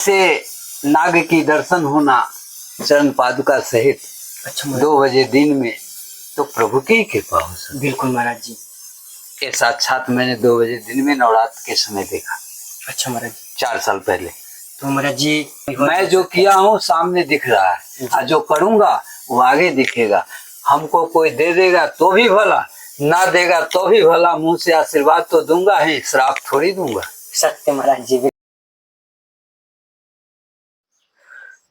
से नाग की दर्शन होना चरण पादुका सहित। अच्छा 2 बजे दिन में तो प्रभु की कृपा हो सकती। बिल्कुल महाराज जी। ये साक्षात मैंने 2 बजे दिन में नवरात्र के समय देखा। अच्छा महाराज जी। 4 साल पहले। तो महाराज जी मैं जो किया हूँ सामने दिख रहा है और जो करूंगा वो आगे दिखेगा। हमको कोई दे देगा तो भी भला, ना देगा तो भी भला, मुंह से आशीर्वाद तो दूंगा ही, श्राप थोड़ी दूंगा। सत्य महाराज जी।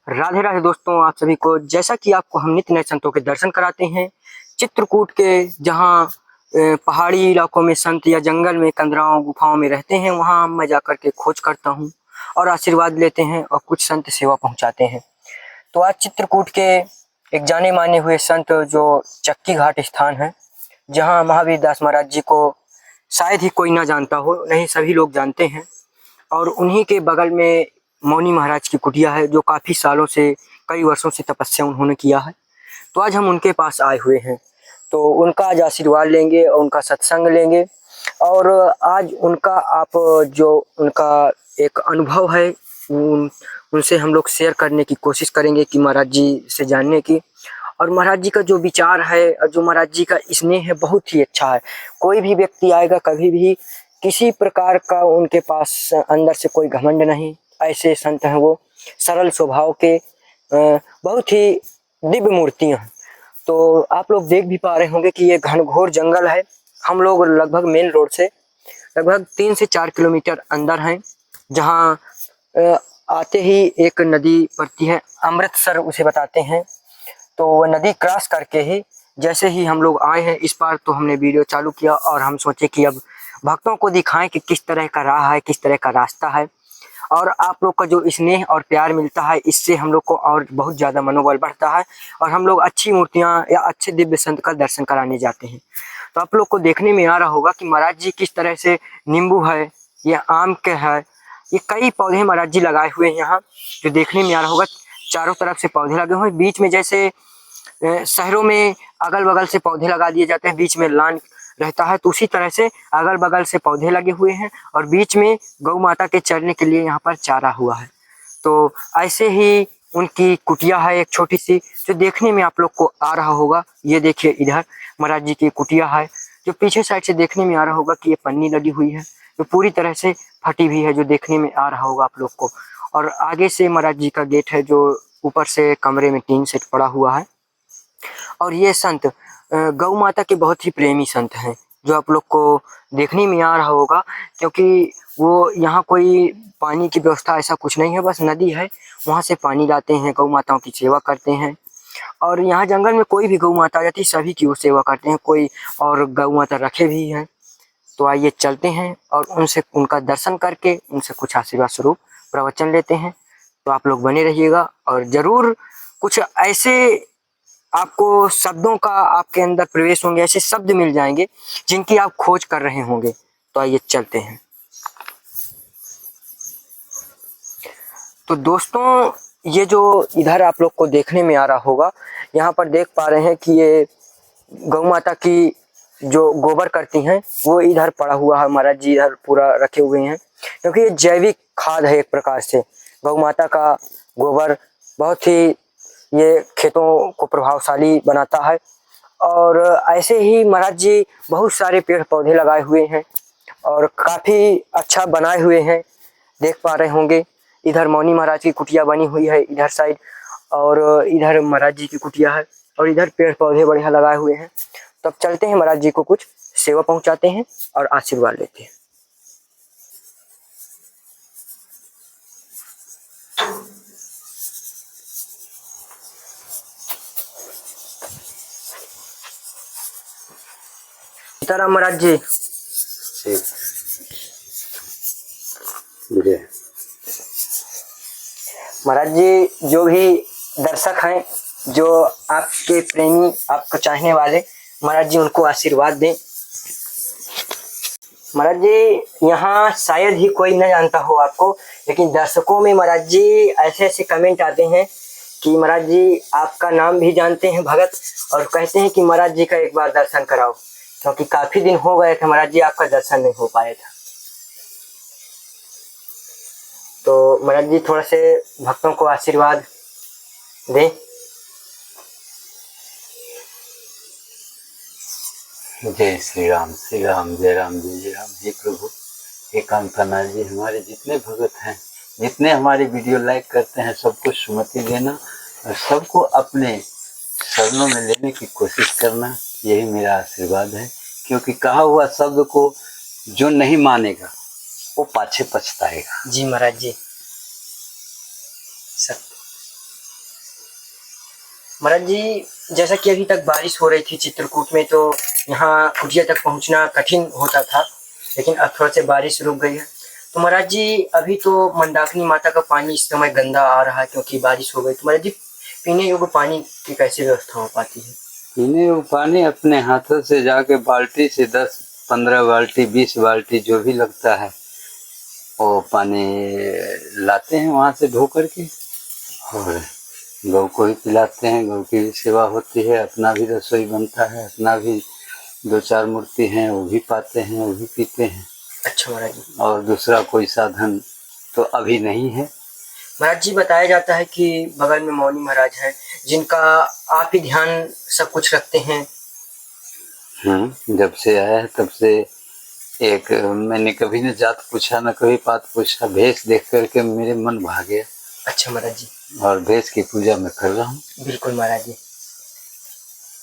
राधे राधे दोस्तों, आप सभी को जैसा कि आपको हम नित्य नए संतों के दर्शन कराते हैं चित्रकूट के, जहाँ पहाड़ी इलाकों में संत या जंगल में कंदराओं गुफाओं में रहते हैं, वहाँ मैं जाकर के खोज करता हूँ और आशीर्वाद लेते हैं और कुछ संत सेवा पहुँचाते हैं। तो आज चित्रकूट के एक जाने माने हुए संत जो चक्की घाट स्थान है, जहाँ महावीर दास महाराज जी को शायद ही कोई ना जानता हो, नहीं सभी लोग जानते हैं। और उन्हीं के बगल में मौनी महाराज की कुटिया है, जो काफ़ी सालों से, कई वर्षों से तपस्या उन्होंने किया है। तो आज हम उनके पास आए हुए हैं, तो उनका आज आशीर्वाद लेंगे और उनका सत्संग लेंगे। और आज उनका जो उनका एक अनुभव है उनसे हम लोग शेयर करने की कोशिश करेंगे कि महाराज जी से जानने की। और महाराज जी का जो विचार है और जो महाराज जी का स्नेह है बहुत ही अच्छा है। कोई भी व्यक्ति आएगा कभी भी किसी प्रकार का उनके पास अंदर से कोई घमंड नहीं, ऐसे संत हैं वो, सरल स्वभाव के, बहुत ही दिव्य मूर्तियां हैं। तो आप लोग देख भी पा रहे होंगे कि ये घनघोर जंगल है। हम लोग लगभग मेन रोड से लगभग 3 से 4 किलोमीटर अंदर हैं, जहाँ आते ही एक नदी पड़ती है, अमृतसर उसे बताते हैं। तो वह नदी क्रॉस करके ही जैसे ही हम लोग आए हैं इस पार, तो हमने वीडियो चालू किया और हम सोचे कि अब भक्तों को दिखाएं कि किस तरह का राह है, किस तरह का रास्ता है। और आप लोग का जो स्नेह और प्यार मिलता है, इससे हम लोग को और बहुत ज़्यादा मनोबल बढ़ता है और हम लोग अच्छी मूर्तियां या अच्छे दिव्य संत का दर्शन कराने जाते हैं। तो आप लोग को देखने में आ रहा होगा कि महाराज जी किस तरह से, नींबू है, ये आम के है, ये कई पौधे महाराज जी लगाए हुए हैं यहाँ, जो देखने में आ रहा होगा। चारों तरफ से पौधे लगे हुए हैं, बीच में जैसे शहरों में अगल बगल से पौधे लगा दिए जाते हैं, बीच में लान रहता है, तो उसी तरह से अगल बगल से पौधे लगे हुए हैं और बीच में गौ माता के चरने के लिए यहाँ पर चारा हुआ है। तो ऐसे ही उनकी कुटिया है एक छोटी सी, जो देखने में आप लोग को आ रहा होगा। ये देखिए इधर महाराज जी की कुटिया है, जो पीछे साइड से देखने में आ रहा होगा कि ये पन्नी लगी हुई है, जो पूरी तरह से फटी हुई है, जो देखने में आ रहा होगा आप लोग को। और आगे से महाराज जी का गेट है, जो ऊपर से कमरे में टीन सेट पड़ा हुआ है। और ये संत गौ माता के बहुत ही प्रेमी संत हैं, जो आप लोग को देखने में आ रहा होगा, क्योंकि वो यहाँ कोई पानी की व्यवस्था ऐसा कुछ नहीं है, बस नदी है, वहाँ से पानी लाते हैं, गौ माताओं की सेवा करते हैं। और यहाँ जंगल में कोई भी गौ माता आ जाती सभी की वो सेवा करते हैं, कोई और गौ माता रखे भी हैं। तो आइए चलते हैं और उनसे उनका दर्शन करके उनसे कुछ आशीर्वाद स्वरूप प्रवचन लेते हैं। तो आप लोग बने रहिएगा और ज़रूर कुछ ऐसे आपको शब्दों का आपके अंदर प्रवेश होंगे, ऐसे शब्द मिल जाएंगे जिनकी आप खोज कर रहे होंगे। तो आइए चलते हैं। तो दोस्तों, ये जो इधर आप लोग को देखने में आ रहा होगा, यहाँ पर देख पा रहे हैं कि ये गौ माता की जो गोबर करती हैं वो इधर पड़ा हुआ है, महाराज जी इधर पूरा रखे हुए हैं, क्योंकि ये जैविक खाद है एक प्रकार से। गौ माता का गोबर बहुत ही ये खेतों को प्रभावशाली बनाता है। और ऐसे ही महाराज जी बहुत सारे पेड़ पौधे लगाए हुए हैं और काफ़ी अच्छा बनाए हुए हैं, देख पा रहे होंगे। इधर मौनी महाराज की कुटिया बनी हुई है इधर साइड, और इधर महाराज जी की कुटिया है, और इधर पेड़ पौधे बढ़िया लगाए हुए हैं। तब चलते हैं, महाराज जी को कुछ सेवा पहुंचाते हैं और आशीर्वाद लेते हैं। सीताराम महाराज जी। महाराज जी, जो भी दर्शक हैं, जो आपके प्रेमी, आपको चाहने वाले, महाराज जी उनको आशीर्वाद दें। महाराज जी, यहाँ शायद ही कोई न जानता हो आपको, लेकिन दर्शकों में महाराज जी ऐसे ऐसे कमेंट आते हैं कि महाराज जी आपका नाम भी जानते हैं भगत, और कहते हैं कि महाराज जी का एक बार दर्शन कराओ, क्योंकि काफी दिन हो गए थे महाराज जी आपका दर्शन नहीं हो पाया था। तो महाराज जी थोड़ा से भक्तों को आशीर्वाद दें। जय श्री राम जय राम जय राम। हे प्रभु, हे कांतानाथ जी, हमारे जितने भगत हैं, जितने हमारी वीडियो लाइक करते हैं, सबको सुमति देना और सबको अपने शरणों में लेने की कोशिश करना, यही मेरा आशीर्वाद है। क्योंकि कहा हुआ शब्द को जो नहीं मानेगा वो पाछे पछताएगा। जी महाराज जी, सत्य। महाराज जी, जैसा कि अभी तक बारिश हो रही थी चित्रकूट में, तो यहाँ कुटिया तक पहुँचना कठिन होता था, लेकिन अब थोड़ा से बारिश रुक गई है। तो महाराज जी, अभी तो मंदाकिनी माता का पानी इस समय गंदा आ रहा है क्योंकि बारिश हो गई। तो महाराज जी, पीने योग्य पानी की कैसे व्यवस्था हो पाती है? पीने वो पानी अपने हाथों से जाके बाल्टी से 10-15 बाल्टी 20 बाल्टी जो भी लगता है वो पानी लाते हैं वहाँ से ढो करके, और गौ को ही पिलाते हैं। गौ की भी सेवा होती है, अपना भी रसोई बनता है, अपना भी 2-4 मूर्ति हैं वो भी पाते हैं, वो भी पीते हैं। अच्छा महाराज जी। और दूसरा कोई साधन तो अभी नहीं है। महाराज जी, बताया जाता है कि बगल में मौनी महाराज है जिनका आप ही ध्यान सब कुछ रखते हैं। जब से आया है तब से एक मैंने कभी न जात पूछा न कभी पात पूछा, भेष देख करके मेरे मन भा गया। अच्छा महाराज जी। और भेष की पूजा मैं कर रहा हूँ। बिल्कुल महाराज जी,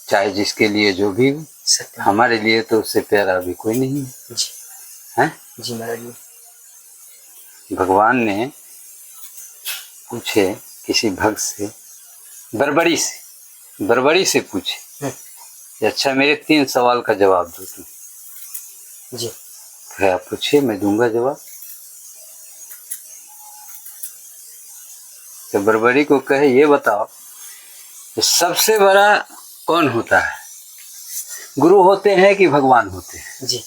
चाहे जिसके लिए जो भी हो, सत्य। हमारे लिए तो उससे प्यारा अभी कोई नहीं है। जी हैं? जी महाराज जी। भगवान ने पूछे किसी भक्त से, बड़बड़ी से पूछे, अच्छा मेरे 3 सवाल का जवाब दो तुम। जी। क्या पूछिए, मैं दूंगा जवाब। तो बड़बड़ी को कहे ये बताओ कि सबसे बड़ा कौन होता है, गुरु होते हैं कि भगवान होते हैं? जी।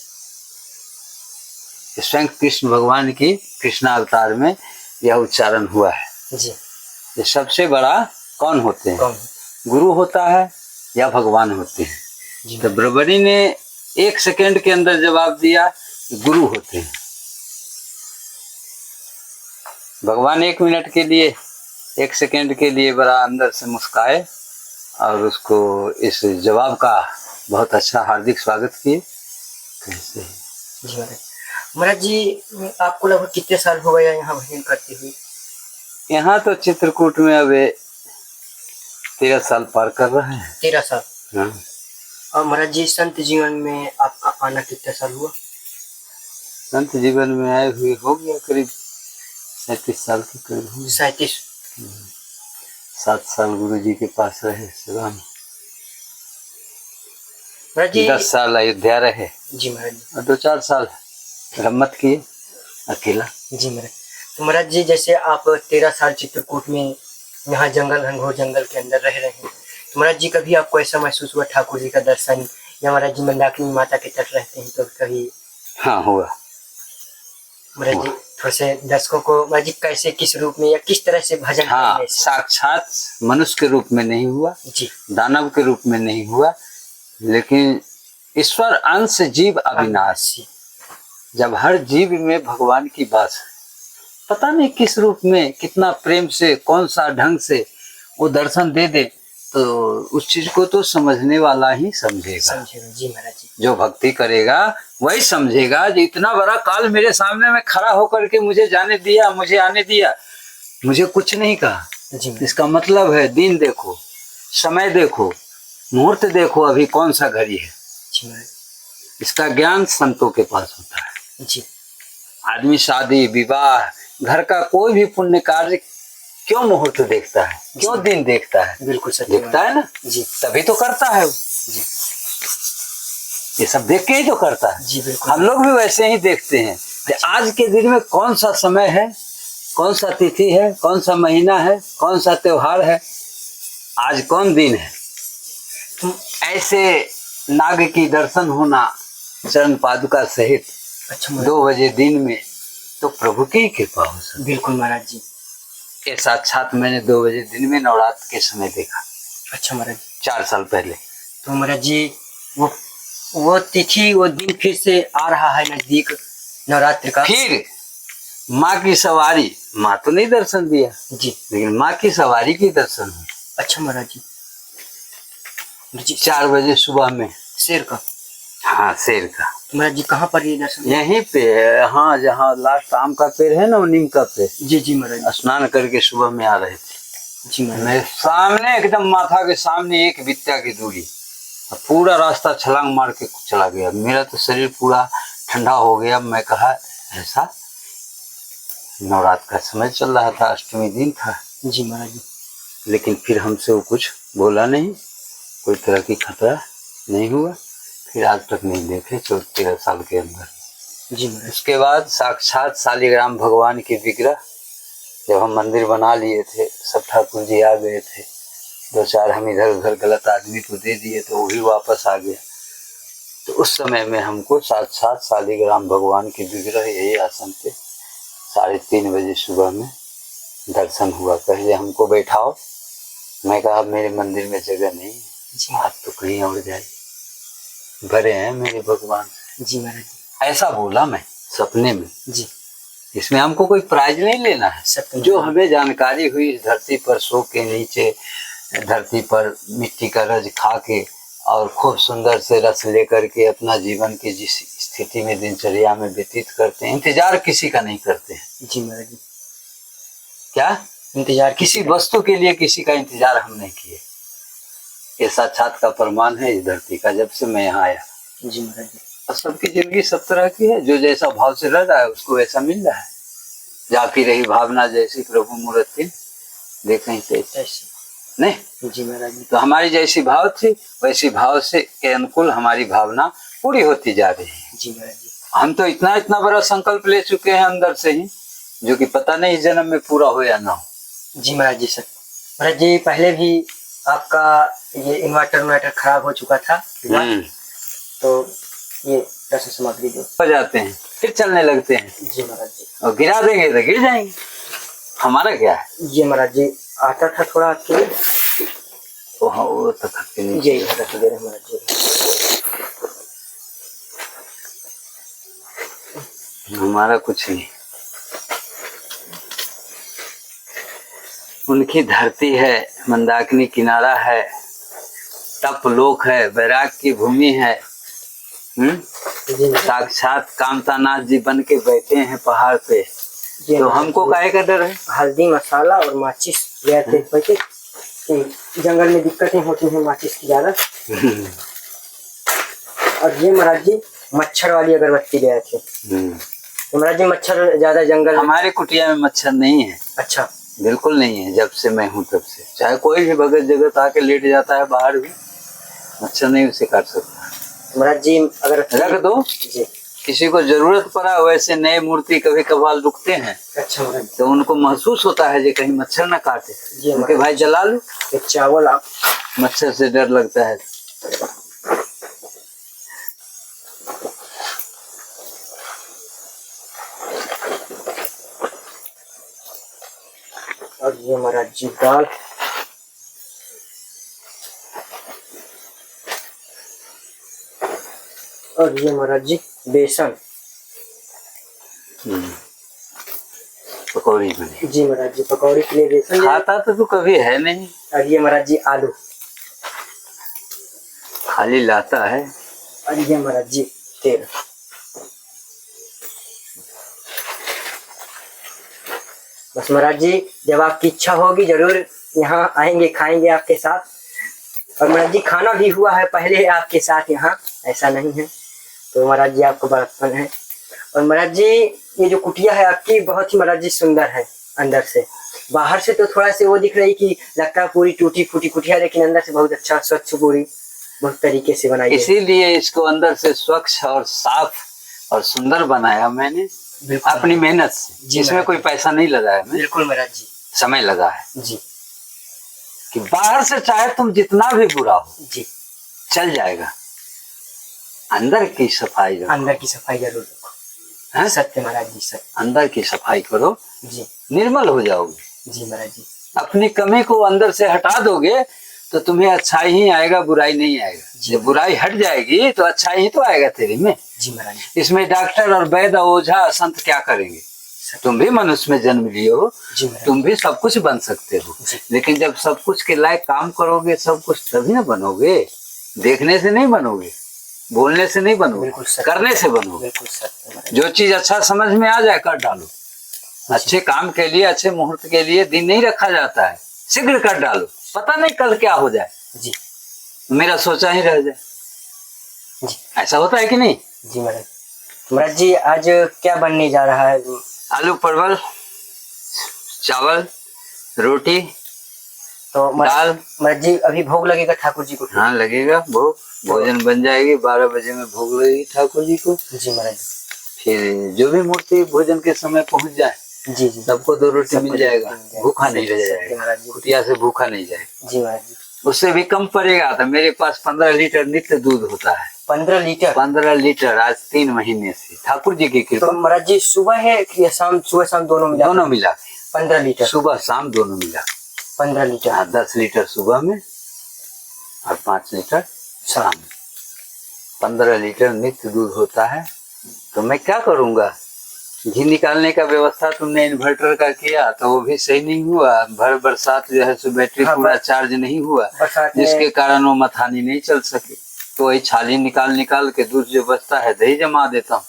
स्वयं कृष्ण भगवान की कृष्णा अवतार में यह उच्चारण हुआ है। जी। ये सबसे बड़ा कौन होते हैं, कौन? गुरु होता है या भगवान होते हैं? तो बड़बड़ी ने 1 सेकंड के अंदर जवाब दिया, गुरु होते हैं। भगवान 1 मिनट के लिए, 1 सेकंड के लिए बड़ा अंदर से मुस्काए और उसको इस जवाब का बहुत अच्छा हार्दिक स्वागत किए। कैसे? जी महाराज जी, आपको लगभग कितने साल हो गए यहाँ भजन करते हुए? यहाँ तो चित्रकूट में अब 13 साल पार कर रहे हैं। 13 साल। हाँ। और महाराज जी, संत जीवन में आपका आना कितने साल हुआ? संत जीवन में आए हुए हो गया करीब 37 साल के करीब हो गया। 37। 7 साल गुरु जी के पास रहे सेवा में, महाराज जी। 10 साल अयोध्या रहे। जी महाराज जी। और 2-4 साल रम्मत किए अकेला। जी महाराज। तो महाराज जी, जैसे आप 13 साल चित्रकूट में यहाँ जंगल, घनघोर जंगल के अंदर रह रहे हैं, तो महाराज जी कभी आपको ऐसा महसूस हुआ ठाकुर जी का दर्शन, या महाराज जी मंदाकिनी माता के तट रहते हैं तो कभी? हाँ हुआ। महाराज जी, थोड़ा से दर्शकों को महाराज जी कैसे, किस रूप में या किस तरह से भजन हाँ, करने से? साक्षात मनुष्य के रूप में नहीं हुआ, जी। दानव के रूप में नहीं हुआ, लेकिन ईश्वर अंश जीव अविनाशी। जब हर जीव में भगवान की बात है, पता नहीं किस रूप में, कितना प्रेम से, कौन सा ढंग से वो दर्शन दे दे, तो उस चीज को तो समझने वाला ही समझेगा। जी महाराज जी। जो भक्ति करेगा वही समझेगा। जो इतना बड़ा काल मेरे सामने में खड़ा होकर के मुझे जाने दिया, मुझे आने दिया, मुझे कुछ नहीं कहा, इसका मतलब है दिन देखो, समय देखो, मुहूर्त देखो, अभी कौन सा घड़ी है। इसका ज्ञान संतों के पास होता है। जी। आदमी शादी विवाह, घर का कोई भी पुण्य कार्य क्यों मुहूर्त देखता है, क्यों दिन देखता है? बिल्कुल सही देखता है ना जी, तभी तो करता है वो। जी। ये सब देख के ही तो करता है। जी बिल्कुल। हम लोग भी वैसे ही देखते हैं कि आज के दिन में कौन सा समय है, कौन सा तिथि है, कौन सा महीना है, कौन सा त्योहार है, आज कौन दिन है। ऐसे नाग की दर्शन होना चरण पादुका सहित 2 बजे दिन में, तो प्रभु की कृपा हो सकती। बिल्कुल महाराज जी। ये साक्षात मैंने 2 बजे दिन में नवरात्र के समय देखा। अच्छा महाराज जी। 4 साल पहले। तो महाराज जी, वो तिथि, वो दिन फिर से आ रहा है नजदीक नवरात्र का। फिर माँ की सवारी, माँ तो नहीं दर्शन दिया, जी। लेकिन माँ की सवारी की दर्शन हुई। अच्छा महाराज जी। जी 4 बजे सुबह में। शेर का? हाँ, शेर का। तो महाराज जी कहाँ पर ये दर्शन? यहीं पे है, हाँ, जहाँ लास्ट आम का पेड़ है ना, वो नीम का पेड़। जी जी महाराज। स्नान करके सुबह में आ रहे थे। जी महाराज। मेरे सामने, एकदम माथा के सामने 1 बित्ता की दूरी, पूरा रास्ता छलांग मार के चला गया। मेरा तो शरीर पूरा ठंडा हो गया। मैं कहा ऐसा, नवरात्र का समय चल रहा था, अष्टमी दिन था। जी महाराज जी। लेकिन फिर हमसे वो कुछ बोला नहीं, कोई तरह की खतरा नहीं हुआ। फिर आज तक नहीं देखे 13 साल के अंदर। जी महाराज। उसके बाद साक्षात शालिग्राम भगवान की विग्रह जब हम मंदिर बना लिए थे, सब ठाकुर जी आ गए थे, 2-4 हम इधर उधर गलत आदमी को दे दिए तो वो भी वापस आ गया। तो उस समय में हमको साक्षात शालिग्राम भगवान की विग्रह यही आसन पे 3:30 बजे सुबह में दर्शन हुआ। पहले हमको बैठाओ, मैं कहा मेरे मंदिर में जगह नहीं है, आप तो कहीं और जाए, भरे हैं मेरे भगवान। जी महाराज। ऐसा बोला मैं सपने में। जी। इसमें हमको कोई प्राइज नहीं लेना है। जो हमें जानकारी हुई इस धरती पर सो के, नीचे धरती पर मिट्टी का रज खा के और खूब सुंदर से रस लेकर के अपना जीवन की जिस स्थिति में दिनचर्या में व्यतीत करते हैं, इंतजार किसी का नहीं करते हैं। जी महाराज जी। क्या इंतजार? किसी वस्तु के लिए किसी का इंतजार हम नहीं किए। ये साक्षात का प्रमाण है इस धरती का, जब से मैं यहाँ आया। जी महाराज जी। और सबकी जिंदगी सब तरह की है, जो जैसा भाव से रह रहा है उसको वैसा मिल रहा है। जाती रही भावना जैसी प्रभु मूर्ति देखें तैसी नहीं। जी महाराज जी। तो हमारी जैसी भाव थी वैसी भाव से के अनुकूल हमारी भावना पूरी होती जा रही है। जी महाराज जी। हम तो इतना बड़ा संकल्प ले चुके हैं अंदर से ही, जो कि पता नहीं इस जन्म में पूरा हो या ना हो। जी महाराज जी। सर महाराज जी, पहले भी आपका ये इन्वर्टर खराब हो चुका था, तो ये दर्शन सामग्री जो हो जाते हैं फिर चलने लगते हैं। जी महाराज जी। और गिरा देंगे तो गिर जाएंगे, हमारा क्या है। ये महाराज जी आता था थोड़ा आपके लिए, वो तो थकते नहीं। यही रख दे रहे महाराज जी। हमारा कुछ नहीं, उनकी धरती है, मंदाकिनी किनारा है, तप लोक है, वैराग की भूमि है। साक्षात कामतानाथ जी बन के बैठे हैं पहाड़ पे, तो हमको काहे का डर है। हल्दी मसाला और माचिस गए थे पैसे कि जंगल में दिक्कतें होती हैं माचिस की ज्यादा। और ये महाराज जी मच्छर वाली अगरबत्ती गए थे। तो महाराज जी मच्छर ज्यादा जंगल, हमारे कुटिया में मच्छर नहीं है। अच्छा, बिल्कुल नहीं है। जब से मैं हूँ तब से, चाहे कोई भी भगत जगत आके लेट जाता है बाहर भी, मच्छर नहीं उसे काट सकता। महाराज जी अगर रख दो जी, किसी को जरूरत पड़ा, वैसे नए मूर्ति कभी कभार रुकते हैं। अच्छा महाराज, तो उनको महसूस होता है कि कहीं मच्छर ना काटे, जी उनके भाई जला लो। ये चावल आप मच्छर से डर लगता है। और ये महाराज जी दाल, और ये महाराज जी बेसन, पकौड़ी बनी। जी महाराज जी पकौड़ी के लिए बेसन। खाता तो तू कभी है नहीं। और ये महाराज जी आलू, खाली लाता है। और ये महाराज जी तेल। बस महाराज जी जब आपकी इच्छा होगी जरूर यहाँ आएंगे, खाएंगे आपके साथ। और महाराज जी खाना भी हुआ है पहले आपके साथ यहाँ, ऐसा नहीं है। तो महाराज जी आपको बड़प्पन है। और महाराज जी ये जो कुटिया है आपकी बहुत ही महाराज जी सुंदर है अंदर से। बाहर से तो थोड़ा से वो दिख रही कि लगता है पूरी टूटी फूटी कुटिया, लेकिन अंदर से बहुत अच्छा स्वच्छ पूरी बहुत तरीके से बनाई है। इसीलिए इसको अंदर से स्वच्छ और साफ और सुंदर बनाया मैंने अपनी मेहनत से, जिसमें कोई पैसा नहीं लगाया मैं। बिल्कुल महाराज जी, समय लगा है जी, कि बाहर से चाहे तुम जितना भी बुरा हो जी चल जाएगा, अंदर की सफाई रखो। अंदर की सफाई जरूर रखो। हाँ? सत्य महाराज जी, सत्य। अंदर की सफाई करो, जी, निर्मल हो जाओगे। जी महाराज जी। अपनी कमी को अंदर से हटा दोगे तो तुम्हें अच्छाई ही आएगा, बुराई नहीं आएगा। जब बुराई हट जाएगी तो अच्छाई ही तो आएगा तेरे में। जी महाराज जी। इसमें डॉक्टर और वैद्य ओझा संत क्या करेंगे? तुम भी मनुष्य में जन्म लिए हो, जी महाराज। तुम भी सब कुछ बन सकते हो, जी। लेकिन जब सब कुछ के लायक काम करोगे सब कुछ तभी ना बनोगे। देखने से नहीं बनोगे, बोलने से नहीं बनोगे, बिल्कुल सत्य। करने से बनोगे। बिल्कुल सत्य महाराज। जो चीज अच्छा समझ में आ जाए कर डालो। अच्छे काम के लिए, अच्छे मुहूर्त के लिए दिन नहीं रखा जाता है, शीघ्र कर डालो, पता नहीं कल क्या हो जाए, जी मेरा सोचा ही रह जाए। जी ऐसा होता है कि नहीं? जी महाराज। महाराज जी आज क्या बनने जा रहा है? आलू परवल, चावल, रोटी, तो दाल। महाराज जी अभी भोग लगेगा ठाकुर जी को? हाँ लगेगा भोग, भोजन बन जाएगी, 12 बजे में भोग लगेगी ठाकुर जी को। जी महाराज। फिर जो भी मूर्ति भोजन के समय पहुंच जाए जी जी सबको 2 रोटी मिल जाएगा, भूखा नहीं रह सत्य जाएगा, महाराज जी। कुटिया से भूखा नहीं जाएगा। जी महाराज जी। उससे भी कम पड़ेगा तो मेरे पास 15 लीटर नित्य दूध होता है। 15 लीटर? 15 लीटर आज 3 महीने से, ठाकुर जी की कृपा। तो महाराज जी सुबह है कि शाम? सुबह शाम दोनों मिला? दोनों मिला 15 लीटर? सुबह शाम दोनों मिला 15 लीटर। हाँ, 10 लीटर सुबह में और 5 लीटर शाम में। 15 लीटर नित्य दूध होता है। तो मैं क्या करूंगा? घी निकालने का व्यवस्था तुमने इन्वर्टर का किया तो वो भी सही नहीं हुआ। भर बरसात जो है सो बैटरी हाँ, पूरा चार्ज नहीं हुआ, बरसात में- जिसके कारण वो मथानी नहीं चल सके। तो वही छाली निकाल के दूध जो बचता है दही जमा देता हूँ।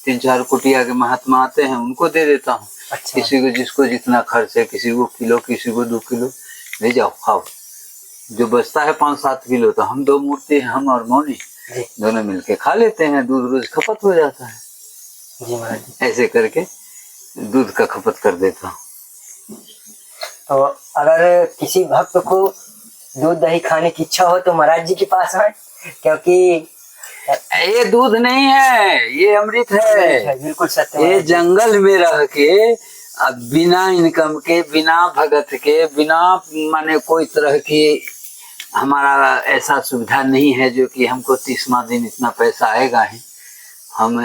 3-4 कुटिया के महात्मा आते हैं उनको दे देता हूँ। अच्छा। किसी को जिसको जितना खर्च है, किसी को किलो, किसी को 2 किलो, ले जाओ खाओ। जो बचता है 5-7 किलो तो हम 2 मूर्ति, हम और मौनी जी दोनों मिलके खा लेते हैं। दूध रोज खपत हो जाता है। जी महाराज जी। ऐसे करके दूध का खपत कर देता हूँ। तो अगर किसी भक्त को दूध दही खाने की इच्छा हो तो महाराज जी के पास आए, क्योंकि ये दूध नहीं है, ये अमृत है। बिल्कुल सत्य ये महाराज जी। जंगल में रह के अब बिना इनकम के, बिना भगत के, बिना माने कोई तरह की हमारा ऐसा सुविधा नहीं है जो कि हमको 30वां दिन इतना पैसा आएगा ही। हम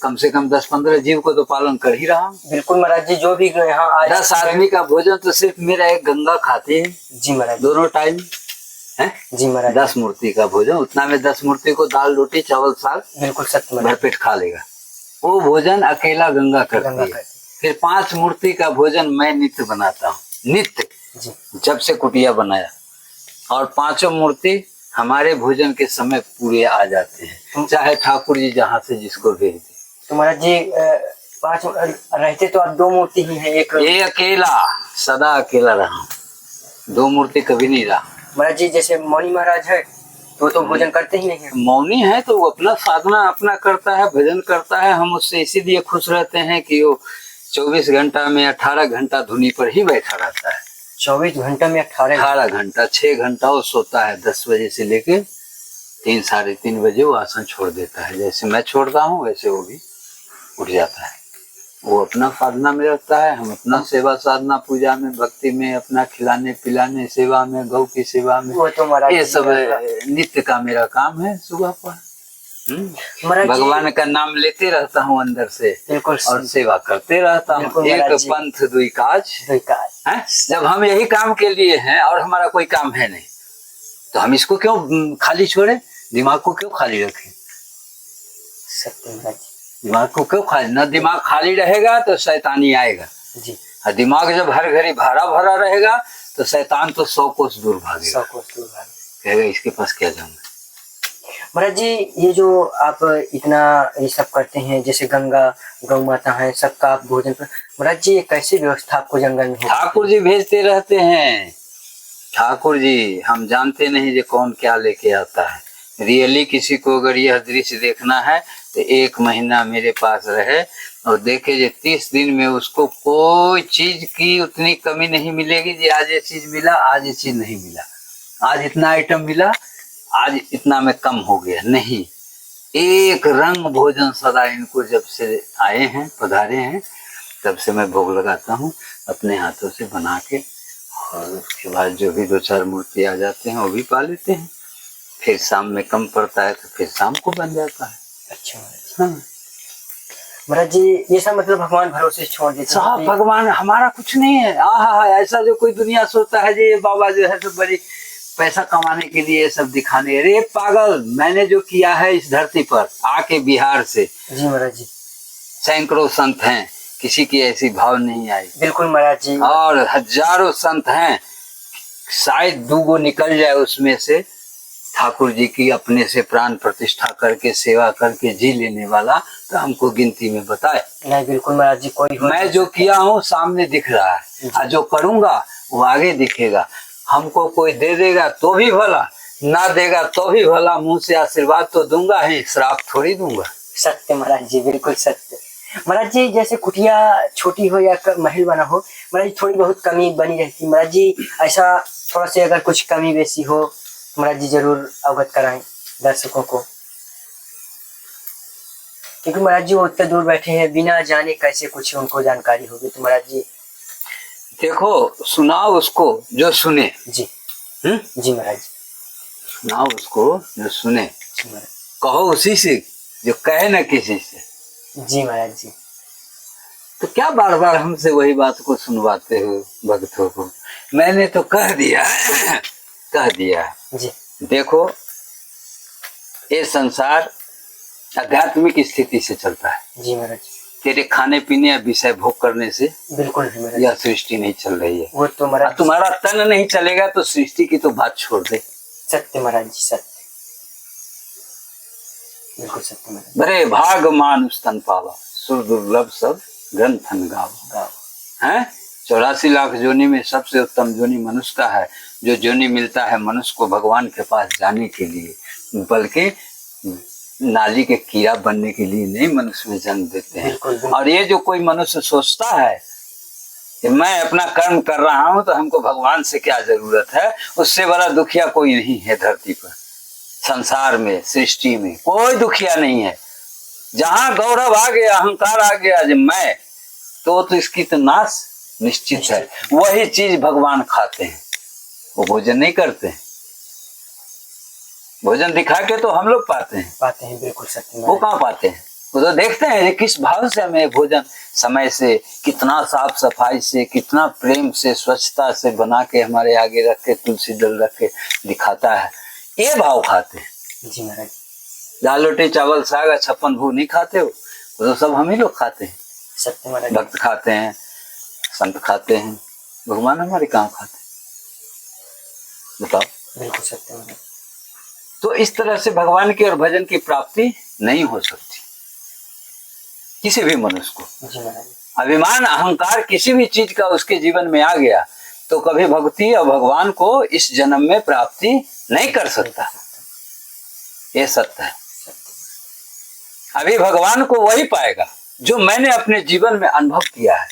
कम से कम 10-15 जीव को तो पालन कर ही रहा हूँ। बिल्कुल महाराज जी। जो भी यहाँ आज 10 आदमी का भोजन तो सिर्फ मेरा एक गंगा खाते हैं जी महाराज दोनों टाइम है। जी महाराज 10 मूर्ति का भोजन, उतना में 10 मूर्ति को दाल रोटी चावल साग बिल्कुल सत्य महाराज भरपेट खा लेगा। वो भोजन अकेला गंगा गंगा करती है। करती। फिर 5 मूर्ति का भोजन मैं नित्य बनाता हूँ, नित्य, जी जब से कुटिया बनाया। और 5 मूर्ति हमारे भोजन के समय पूरे आ जाते हैं, चाहे ठाकुर जी जहाँ से जिसको भेज दे। तो महाराज जी 5 रहते तो आप 2 मूर्ति ही है? एक ये अकेला, सदा अकेला रहा हूँ, 2 मूर्ति कभी नहीं रहा। महाराज जी जैसे मौनी महाराज है तो भोजन करते ही नहीं है? मौनी है तो वो अपना साधना अपना करता है, भजन करता है। हम उससे इसीलिए खुश रहते हैं कि वो 24 घंटा में 18 घंटा धुनी पर ही बैठा रहता है। 24 घंटा में 18 घंटा, 6 घंटा वो सोता है। 10 बजे से लेके 3-3:30 बजे वो आसन छोड़ देता है। जैसे मैं छोड़ता हूँ वैसे वो भी उठ जाता है। वो अपना साधना में रहता है, हम अपना सेवा साधना पूजा में, भक्ति में, अपना खिलाने पिलाने सेवा में, गौ की सेवा में, वो तो महाराज ये जी सब का- नित्य का मेरा काम है। सुबह पर महाराज जी भगवान का नाम लेते रहता हूँ अंदर से बिल्कुल और सेवा करते रहता हूँ। बिल्कुल एक महाराज जी। पंथ दुई काज विकास। है। जब हम यही काम के लिए हैं और हमारा कोई काम है नहीं तो हम इसको क्यों खाली छोड़े? दिमाग को क्यों खाली रखें? सत्य महाराज जी। दिमाग को क्यों खाली? ना दिमाग खाली रहेगा तो शैतानी आएगा, जी और दिमाग जब हर घड़ी भरा भरा रहेगा तो शैतान तो 100 कोस दूर भागेगा, 100 कोस दूर भागेगा। कहेगा इसके पास क्या जाऊंगा। महाराज जी ये जो आप इतना ये सब करते हैं, जैसे गंगा गौ माता है सबका आप भोजन पर, महाराज जी ये कैसी व्यवस्था आपको जंगल में हो? ठाकुर जी भेजते रहते हैं। ठाकुर जी, हम जानते नहीं जो कौन क्या लेके आता है। रियली किसी को अगर यह दृश्य देखना है तो 1 महीना मेरे पास रहे और देखे जो 30 दिन में उसको कोई चीज की उतनी कमी नहीं मिलेगी जी आज ये चीज मिला, आज ये चीज नहीं मिला, आज इतना आइटम मिला, आज इतना में कम हो गया, नहीं। एक रंग भोजन सदा इनको जब से आए हैं, पधारे हैं, तब से मैं भोग लगाता हूँ अपने हाथों से बना के। और उसके बाद जो भी 2-4 मूर्ति आ जाते हैं वो भी पा लेते हैं। फिर शाम में कम पड़ता है तो फिर शाम को बन जाता है। अच्छा महाराज जी। हाँ। महाराज जी ये सब मतलब भगवान भरोसे छोड़ देते हैं साहब कि- भगवान हमारा कुछ नहीं है। आहा, ऐसा जो कोई दुनिया सोचता है जी ये बाबा जो है तो बड़ी पैसा कमाने के लिए ये सब दिखाने। अरे पागल, मैंने जो किया है इस धरती पर आके बिहार से, जी महाराज जी। सैकड़ों संत हैं, किसी की ऐसी भाव नहीं आई। बिल्कुल महाराज जी। और हजारों संत हैं, शायद 2 निकल जाए उसमें से ठाकुर जी की अपने से प्राण प्रतिष्ठा करके सेवा करके जी लेने वाला, तो हमको गिनती में बताए। नहीं बिल्कुल महाराज जी, कोई हो मैं जो किया हूँ सामने दिख रहा है, और जो करूँगा वो आगे दिखेगा। हमको कोई दे देगा तो भी भला, ना देगा तो भी भला, मुंह से आशीर्वाद तो दूंगा ही, श्राप थोड़ी दूंगा। सत्य महाराज जी, बिल्कुल सत्य। महाराज जी जैसे कुटिया छोटी हो या महल बना हो, महाराज जी थोड़ी बहुत कमी बनी रहती है। महाराज जी ऐसा थोड़ा से अगर कुछ कमी बेसी हो तो महाराज जी जरूर अवगत कराएं दर्शकों को, क्योंकि महाराज जी वो उतने दूर बैठे हैं, बिना जाने कैसे कुछ उनको जानकारी होगी। तो महाराज जी देखो, सुनाओ उसको जो सुने। जी। जी महाराज जी, सुनाओ उसको जो सुने, जी महाराज। कहो उसी से जो कहे न किसी से। जी महाराज जी। तो क्या बार बार हमसे वही बात को सुनवाते हो भक्तों को? मैंने तो कह दिया कह दिया जी। देखो, ये संसार आध्यात्मिक स्थिति से चलता है। जी महाराज। तेरे खाने पीने या विषय भोग करने से बिल्कुल महाराज, यह सृष्टि नहीं चल रही है। वो तो महाराज, तुम्हारा तन नहीं चलेगा तो सृष्टि की तो बात छोड़ दे। सत्य महाराज जी, सत्य, बिल्कुल सत्य महाराज। बड़े भाग मानुष तन पावा, सुर दुर्लभ सब ग्रंथन गावा। हैं 84 लाख जोनी में सबसे उत्तम जोनी मनुष्य का है। जो जोनी मिलता है मनुष्य को भगवान के पास जाने के लिए, बल्कि नाली के कीड़ा बनने के लिए नहीं मनुष्य में जन्म देते हैं। और ये जो कोई मनुष्य सोचता है कि मैं अपना कर्म कर रहा हूं तो हमको भगवान से क्या जरूरत है, उससे बड़ा दुखिया कोई नहीं है धरती पर, संसार में, सृष्टि में कोई दुखिया नहीं है। जहां गौरव आ गया, अहंकार आ गया जब मैं, तो इसकी तो नाश निश्चित है। वही चीज भगवान खाते हैं, वो भोजन नहीं करते हैं। भोजन दिखा के तो हम लोग पाते हैं, बिल्कुल सत्य। वो कहाँ पाते हैं? वो तो देखते हैं किस भाव से हमें भोजन समय से, कितना साफ सफाई से, कितना प्रेम से, स्वच्छता से बना के हमारे आगे रख के, तुलसी दल रख के दिखाता है, ये भाव खाते हैं। जी महाराज। दाल रोटी चावल साग 56 भोग नहीं खाते हो, वो तो सब हम ही लोग खाते हैं। सत्य महाराज। भक्त खाते हैं, संत खाते हैं, भगवान हमारे कहाँ खाते हैं बताओ? बिल्कुल सत्य महाराज। तो इस तरह से भगवान की और भजन की प्राप्ति नहीं हो सकती किसी भी मनुष्य को। जी महाराज। अभिमान अहंकार किसी भी चीज का उसके जीवन में आ गया तो कभी भक्ति और भगवान को इस जन्म में प्राप्ति नहीं कर सकता। ये सत्य है। अभी भगवान को वही पाएगा जो मैंने अपने जीवन में अनुभव किया है।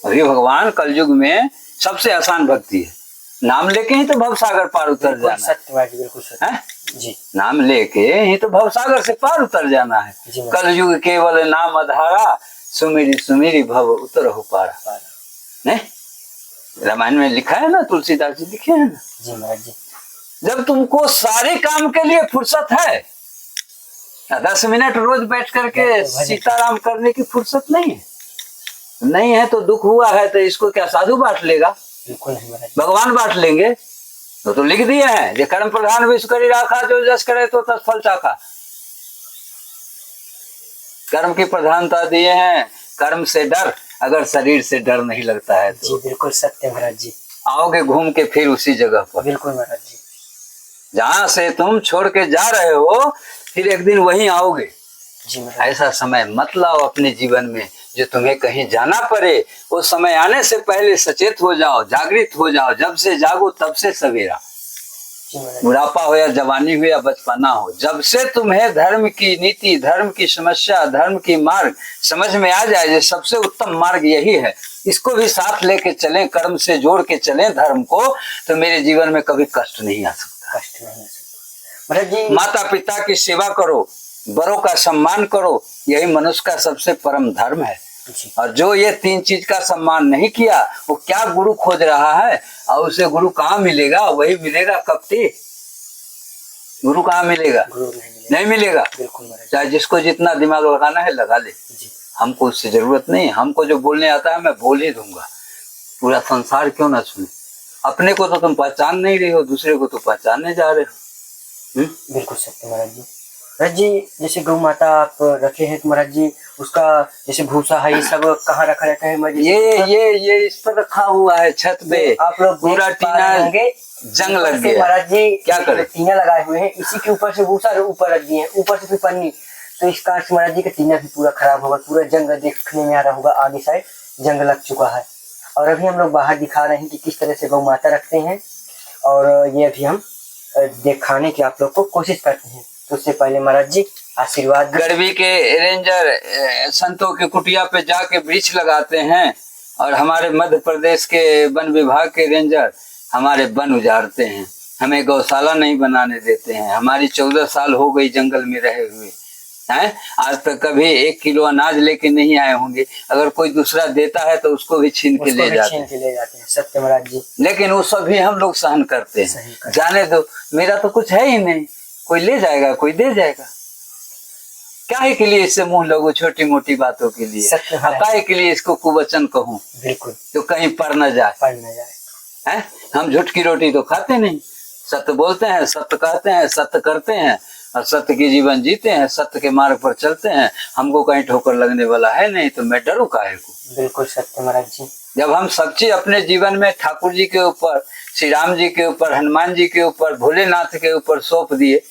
अभी भगवान कलयुग में सबसे आसान भक्ति है, नाम लेके ही तो भवसागर पार उतर जाना। सत्यवादी, बिल्कुल सत्य है जी। नाम लेके ही तो भवसागर से पार उतर जाना है। कलयुग केवल नाम आधारा, सुमिरी सुमिरी भव उतर हो पारा। नहीं, रामायण में लिखा है ना, तुलसीदास जी लिखे हैं ना। जी महाराज जी। जब तुमको सारे काम के लिए फुर्सत है, 10 मिनट रोज बैठ करके सीताराम करने की फुर्सत नहीं है तो दुख हुआ है तो इसको क्या साधु बांट लेगा? बिल्कुल नहीं महाराज। भगवान बांट लेंगे। तो लिख दिए हैं, जो कर्म प्रधान विश्व करी राखा, जो जस करे तो तस फल चाखा। कर्म की प्रधानता दिए हैं, कर्म से डर, अगर शरीर से डर नहीं लगता है तो। जी बिल्कुल सत्य महाराज जी। आओगे घूम के फिर उसी जगह पर। बिल्कुल महाराज जी। जहां से तुम छोड़ के जा रहे हो फिर एक दिन वहीं आओगे। जी महाराज। ऐसा समय मत लाओ अपने जीवन में जो तुम्हें कहीं जाना पड़े। उस समय आने से पहले सचेत हो जाओ, जागृत हो जाओ। जब से जागो तब से सवेरा। बुढ़ापा हो या जवानी हो या बचपना हो, जब से तुम्हें धर्म की नीति, धर्म की समस्या, धर्म की मार्ग समझ में आ जाए, जो सबसे उत्तम मार्ग यही है, इसको भी साथ लेके चलें, कर्म से जोड़ के चलें धर्म को, तो मेरे जीवन में कभी कष्ट नहीं आ सकता। कष्ट नहीं आ सकता महाराज जी। माता पिता की सेवा करो, बड़ों का सम्मान करो, यही मनुष्य का सबसे परम धर्म है। और जो ये 3 चीज का सम्मान नहीं किया वो क्या गुरु खोज रहा है, और उसे गुरु कहाँ मिलेगा? वही मिलेगा कपटी। गुरु कहाँ मिलेगा? नहीं मिलेगा। चाहे जिसको जितना दिमाग लगाना है लगा ले। हमको उससे जरूरत नहीं। हमको जो बोलने आता है मैं बोल ही दूंगा। पूरा संसार क्यों ना सुने। अपने को तो तुम पहचान नहीं रही हो, दूसरे को तो पहचानने जा रहे हो। बिल्कुल सत्य महाराज जी। महाराज जी जैसे गौ माता आप रखे हैं तो महाराज जी उसका जैसे भूसा है ये सब कहाँ रखा रहता है महाराज जी? ये इस पर रखा हुआ है छत पे। आप लोग पूरा देख पा टीना रहे होंगे, जंग ऊपर लग से गया। महाराज जी क्या करें? टीना लगाए हुए हैं, इसी के ऊपर से भूसा ऊपर रख दिए हैं, ऊपर से फिर पन्नी, तो इस कारण से महाराज जी का टीना भी पूरा खराब होगा। पूरा जंग देखने में आ रहा होगा, आगे साइड जंग लग चुका है। और अभी हम लोग बाहर दिखा रहे हैं कि किस तरह से गौ माता रखते हैं, और ये अभी हम दिखाने की आप लोग को कोशिश करते हैं। तो उससे पहले महाराज जी आशीर्वाद। गढ़वी के रेंजर संतों के कुटिया पे जाके वृक्ष लगाते हैं, और हमारे मध्य प्रदेश के वन विभाग के रेंजर हमारे वन उजाड़ते हैं, हमें गौशाला नहीं बनाने देते हैं। हमारी 14 साल हो गई जंगल में रहे हुए हैं, आज तक कभी 1 किलो अनाज लेके नहीं आए होंगे। अगर कोई दूसरा देता है तो उसको भी छीन के ले जाते हैं। सत्य महाराज जी। लेकिन वो सब भी हम लोग सहन करते हैं। जाने दो, मेरा तो कुछ है ही नहीं, कोई ले जाएगा कोई दे जाएगा। काहे के लिए इससे मुंह लगो छोटी मोटी बातों के लिए? काहे के लिए इसको कुवचन कहूँ? बिल्कुल, तो कहीं पर न जाए। हैं? हम झूठ की रोटी तो खाते नहीं, सत्य बोलते हैं, सत्य कहते हैं, सत्य करते हैं, और सत्य की जीवन जीते हैं, सत्य के मार्ग पर चलते हैं। हमको कहीं ठोकर लगने वाला है नहीं, तो मैं डरूं काहे को? बिल्कुल सत्य महाराज जी। जब हम सब चीज अपने जीवन में ठाकुर जी के ऊपर, श्री राम जी के ऊपर, हनुमान जी के ऊपर, भोलेनाथ के ऊपर सौंप दिए,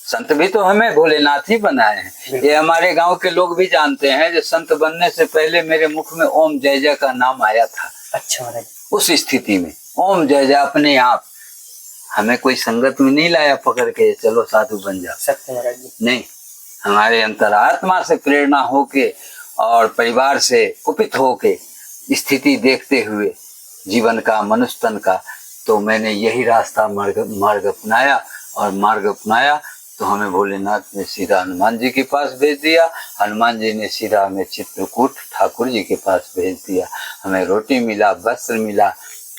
संत भी तो हमें भोलेनाथ ही बनाए हैं। ये हमारे गांव के लोग भी जानते हैं, जो संत बनने से पहले मेरे मुख में ओम जय जय का नाम आया था। अच्छा महाराज। उस स्थिति में ओम जय जय अपने आप, हमें कोई संगत में नहीं लाया पकड़ के चलो साधु बन जाओ। सत्य महाराज जी। नहीं, हमारे अंतरात्मा से प्रेरणा होके और परिवार से कुपित होके स्थिति देखते हुए जीवन का, मनुष्य तन का, तो मैंने यही रास्ता मार्ग अपनाया, और मार्ग अपनाया तो हमें भोलेनाथ ने सीधा हनुमान जी के पास भेज दिया, हनुमान जी ने सीधा हमें चित्रकूट ठाकुर जी के पास भेज दिया। हमें रोटी मिला, वस्त्र मिला,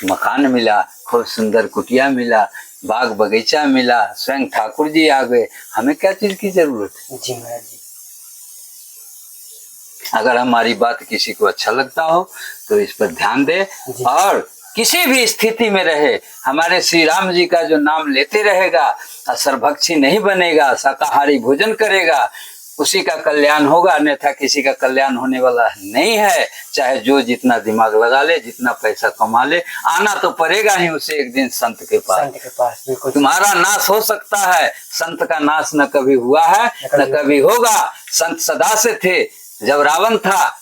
मकान मिला, खूब सुंदर कुटिया मिला, बाग बगीचा मिला, स्वयं ठाकुर जी आ गए। हमें क्या चीज की जरूरत है? जी महाराज जी। अगर हमारी बात किसी को अच्छा लगता हो तो इस पर ध्यान दे, और किसी भी स्थिति में रहे हमारे श्री राम जी का जो नाम लेते रहेगा, असरभक्षी नहीं बनेगा, शाकाहारी भोजन करेगा, उसी का कल्याण होगा, अन्यथा किसी का कल्याण होने वाला नहीं है। चाहे जो जितना दिमाग लगा ले, जितना पैसा कमा ले, आना तो पड़ेगा ही उसे एक दिन संत के पास। बिल्कुल। तुम्हारा नाश हो सकता है, संत का नाश न कभी हुआ है न कभी होगा। संत सदा से थे, जब रावण था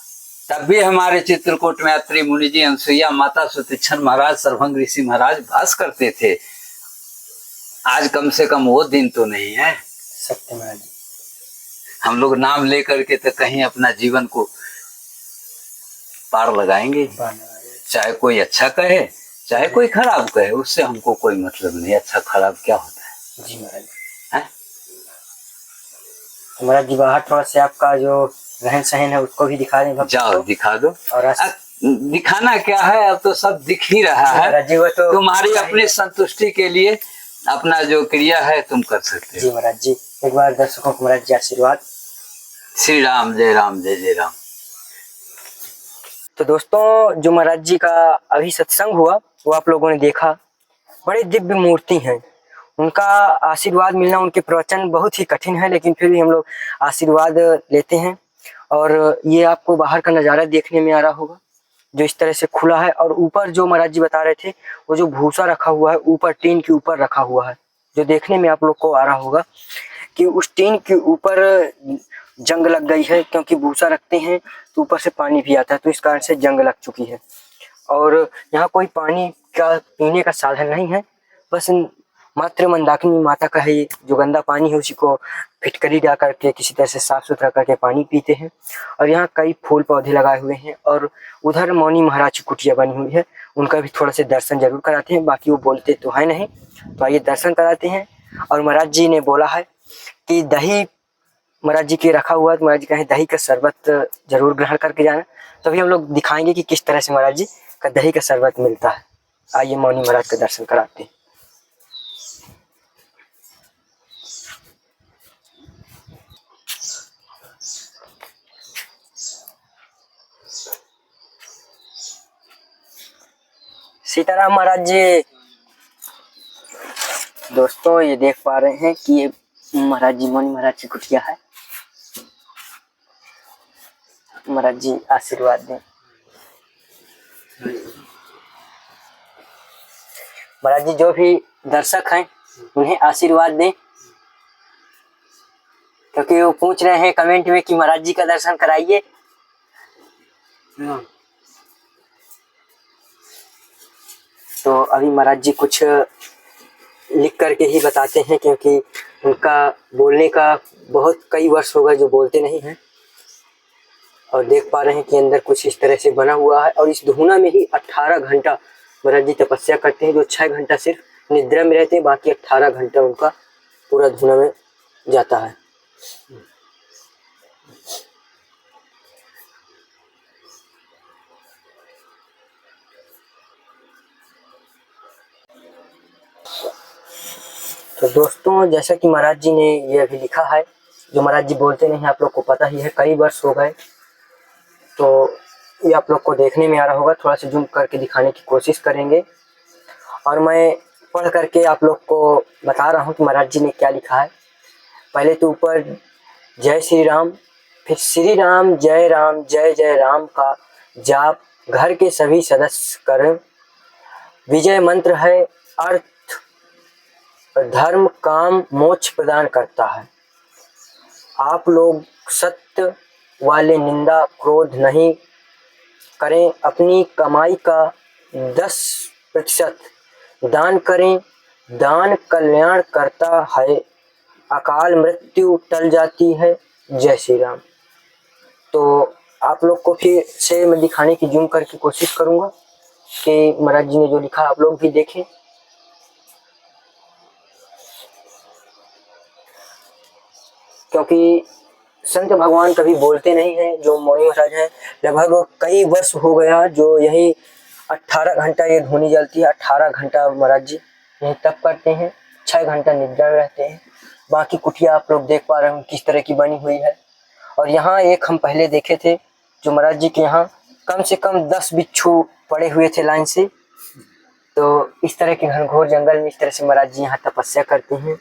तब भी हमारे चित्रकूट में अत्रि मुनि जी, अनसुईया माता, सुतीक्षण महाराज, सर्वभंग ऋषि महाराज वास करते थे। आज कम से कम वो दिन तो नहीं है। सत्य महाराज जी। हम लोग नाम लेकर के तो कहीं अपना जीवन को पार लगाएंगे, चाहे कोई अच्छा कहे चाहे कोई खराब कहे, उससे हमको कोई मतलब नहीं। अच्छा खराब क्या होता है? जी महाराज जी। महाराज जी बाहर थोड़ा से आपका जो रहन सहन है उसको भी दिखा दें। जाओ दिखा दो। और दिखाना क्या है, अब तो सब दिख ही रहा है। तो तुम्हारी अपनी संतुष्टि के लिए अपना जो क्रिया है तुम कर सकते हो। जी महाराज जी। एक बार दर्शकों को महाराज जी आशीर्वाद। श्री राम जय राम जय जय राम। तो दोस्तों, जो महाराज जी का अभी सत्संग हुआ वो आप लोगों ने देखा। बड़े दिव्य मूर्ति हैं, उनका आशीर्वाद मिलना, उनके प्रवचन बहुत ही कठिन है, लेकिन फिर भी हम लोग आशीर्वाद लेते हैं। और ये आपको बाहर का नज़ारा देखने में आ रहा होगा, जो इस तरह से खुला है। और ऊपर जो महाराज जी बता रहे थे, वो जो भूसा रखा हुआ है ऊपर टीन के ऊपर रखा हुआ है, जो देखने में आप लोग को आ रहा होगा कि उस टीन के ऊपर जंग लग गई है, क्योंकि भूसा रखते हैं तो ऊपर से पानी भी आता है, तो इस कारण से जंग लग चुकी है। और यहाँ कोई पानी का पीने का साधन नहीं है, बस मात्र मंदाकिनी माता का है जो गंदा पानी है, उसी को फिटकरी डाल करके किसी तरह से साफ सुथरा करके पानी पीते हैं। और यहाँ कई फूल पौधे लगाए हुए हैं, और उधर मौनी महाराज की कुटिया बनी हुई है, उनका भी थोड़ा से दर्शन जरूर कराते हैं। बाकी वो बोलते तो है नहीं, तो आइए दर्शन कराते हैं। और महाराज जी ने बोला है कि दही महाराज जी के रखा हुआ है, तो महाराज जी कहें दही का शरबत जरूर ग्रहण करके जाना। तो अभी हम लोग दिखाएंगे कि किस तरह से महाराज जी का दही का शरबत मिलता है। आइए मौनी महाराज का दर्शन कराते हैं। सीताराम महाराज जी। दोस्तों, ये देख पा रहे हैं कि ये महाराज जी, मौनी महाराज की कुटिया है। महाराज जी आशीर्वाद दें। महाराज जी जो भी दर्शक हैं उन्हें आशीर्वाद दें, क्योंकि वो पूछ रहे हैं कमेंट में कि महाराज जी का दर्शन कराइए। तो अभी महाराज जी कुछ लिख करके ही बताते हैं, क्योंकि उनका बोलने का बहुत कई वर्ष हो गए जो बोलते नहीं हैं। और देख पा रहे हैं कि अंदर कुछ इस तरह से बना हुआ है, और इस धुना में ही 18 घंटा महाराज जी तपस्या करते हैं। जो 6 घंटा सिर्फ निद्रा में रहते हैं, बाकी 18 घंटा उनका पूरा धुना में जाता है। तो दोस्तों जैसा कि महाराज जी ने ये अभी लिखा है, जो महाराज जी बोलते नहीं आप लोग को पता ही है, कई वर्ष हो गए। तो ये आप लोग को देखने में आ रहा होगा, थोड़ा सा जूम करके दिखाने की कोशिश करेंगे। और मैं पढ़ करके आप लोग को बता रहा हूँ कि महाराज जी ने क्या लिखा है। पहले तो ऊपर जय श्री राम, फिर श्री राम जय जय राम का जाप घर के सभी सदस्य करें। विजय मंत्र है, अर्थ धर्म काम मोक्ष प्रदान करता है। आप लोग सत्य वाले निंदा क्रोध नहीं करें। अपनी कमाई का 10% दान करें। दान कल्याण करता है, अकाल मृत्यु टल जाती है। जय श्री राम। तो आप लोग को फिर से मैं दिखाने की जूम करके कोशिश करूंगा कि महाराज जी ने जो लिखा आप लोग भी देखें। क्योंकि संत भगवान कभी बोलते नहीं हैं। जो मौनी महाराज हैं, लगभग कई वर्ष हो गया जो यही 18 घंटा ये धुनी जलती है। 18 घंटा महाराज जी यही तप करते हैं, 6 घंटा निद्रा में रहते हैं। बाकी कुटिया आप लोग देख पा रहे हो किस तरह की बनी हुई है। और यहाँ एक हम पहले देखे थे, जो महाराज जी के यहाँ कम से कम 10 बिच्छू पड़े हुए थे लाइन से। तो इस तरह के घनघोर जंगल में इस तरह से महाराज जी यहाँ तपस्या करते हैं।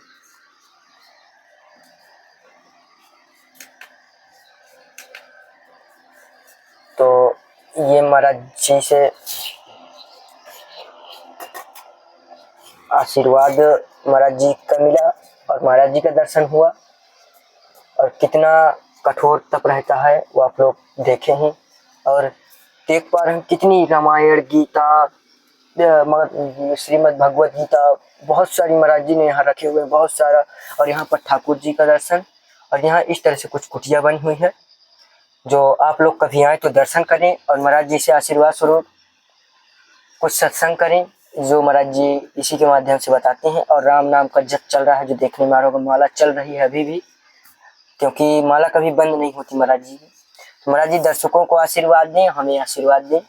तो ये महाराज जी से आशीर्वाद महाराज जी का मिला और महाराज जी का दर्शन हुआ। और कितना कठोर तप रहता है वो आप लोग देखे हैं। और देख पा रहे हैं कितनी रामायण गीता श्रीमद् भगवत गीता बहुत सारी महाराज जी ने यहाँ रखे हुए हैं, बहुत सारा। और यहाँ पर ठाकुर जी का दर्शन। और यहाँ इस तरह से कुछ कुटिया बनी हुई है, जो आप लोग कभी आए तो दर्शन करें और महाराज जी से आशीर्वाद स्वरूप कुछ सत्संग करें, जो महाराज जी इसी के माध्यम से बताते हैं। और राम नाम का जप चल रहा है, जो देखने में आ रहा होगा। माला चल रही है अभी भी, क्योंकि माला कभी बंद नहीं होती महाराज जी की। तो महाराज जी दर्शकों को आशीर्वाद दें, हमें आशीर्वाद दें।